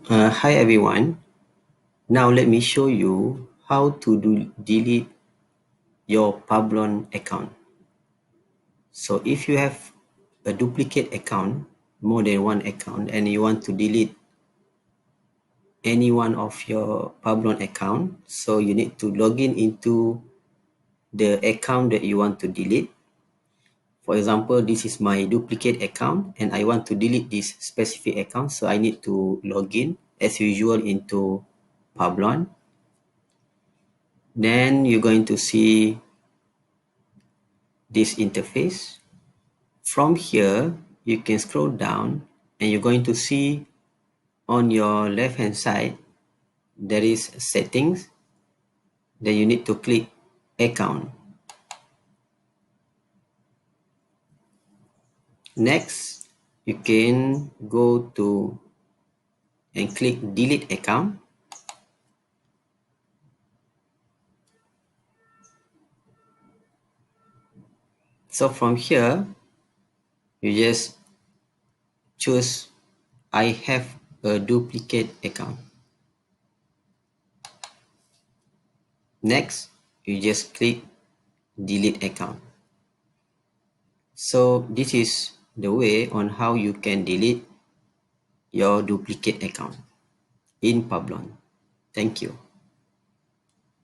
Hi everyone. Now let me show you how to delete your Publon account. So if you have a duplicate account, more than one account, and you want to delete any one of your Publon account, so you need to log in into the account that you want to delete. For example, this is my duplicate account and I want to delete this specific account, so I need to log in as usual into Publon. Then you're going to see this interface. From here, you can scroll down and you're going to see on your left hand side, there is settings. Then you need to click account. Next, you can go to and click delete account. So from here, you just choose I have a duplicate account. Next, you just click delete account. So this is the way on how you can delete your duplicate account in Publon. Thank you.